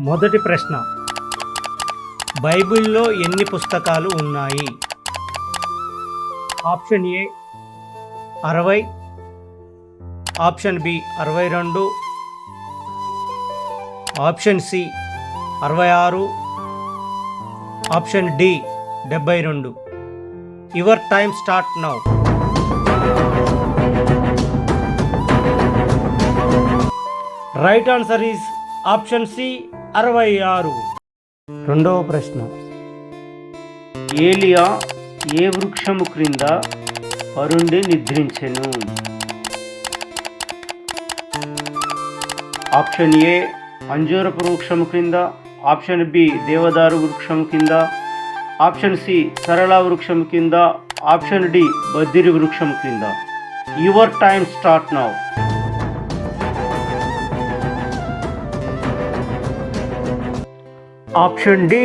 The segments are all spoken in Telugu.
మొదటి ప్రశ్న, బైబిల్లో ఎన్ని పుస్తకాలు ఉన్నాయి? Option A 60, option B 62, option C 66, option D 72. Your time start now. Right answer is option C 66. రెండవ ప్రశ్న, ఏలియా ఏ వృక్షము క్రింద పరుండి నిద్రించెను? ఆప్షన్ ఏ అంజూరపు వృక్షము క్రింద, ఆప్షన్ బి దేవదారు వృక్షము కింద, ఆప్షన్ సి సరళ వృక్షము కింద, ఆప్షన్ డి బద్దిరి వృక్షము కింద. Your time start now. Option D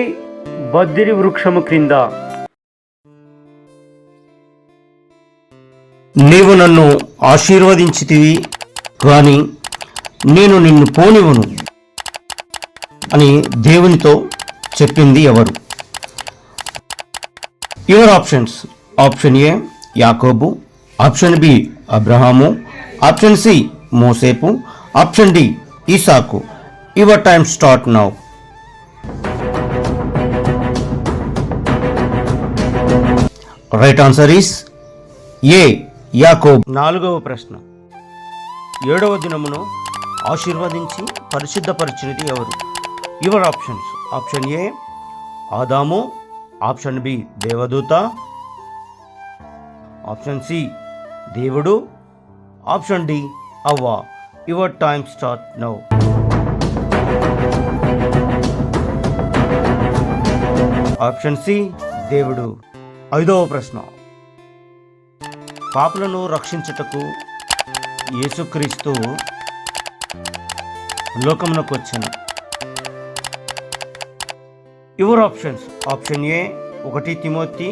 బద్దిరి వృక్షము క్రింద. నీవు నన్ను ఆశీర్వదించితివి కానీ నేను నిన్ను పోనివ్వను అని దేవునితో చెప్పింది ఎవరు? Your options. ఆప్షన్ ఏ యాకోబు, ఆప్షన్ బి అబ్రహాము, ఆప్షన్ సి మోసేపు, ఆప్షన్ డి ఇసాకు. Your time start now. Right answer is A యాకోబు. నాలుగవ ప్రశ్న, 7వ దినమును ఆశీర్వదించి పరిశుద్ధపరిచినది ఎవరు? Your options. ఆప్షన్ ఏ ఆదాము, ఆప్షన్ బి దేవదూత, ఆప్షన్ సి దేవుడు, ఆప్షన్ డి అవ్వ. Your time start now. Option C దేవుడు. 5వ ప్రశ్న, పాపులను రక్షించుటకు యేసుక్రీస్తు లోకమునకు వచ్చెను. Your options. Option A 1 Timothy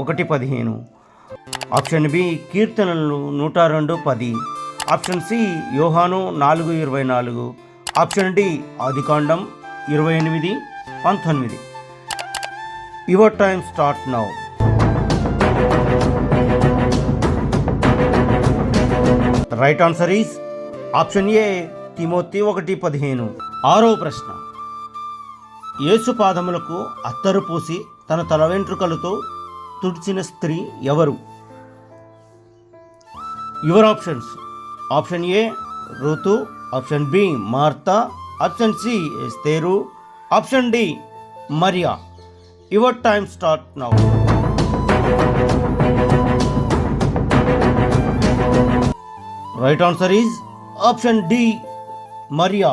1:15, option B కీర్తనలు 102:10, ఆప్షన్ సి యోహాను 4:24, option D Adikandam 28:19. Your time start now. Right answer is option A Timothy 1:15. 6వ ప్రశ్న, యేసు పాదములకు అత్తరు పూసి తన తల వెంట్రుకలతో తుడిచిన స్త్రీ ఎవరు? Your options. ఆప్షన్ ఏ రుతు, option B Martha, option C ఎస్తేరు, ఆప్షన్ డి మరియా. Your time start now. Right answer is option D Mariya.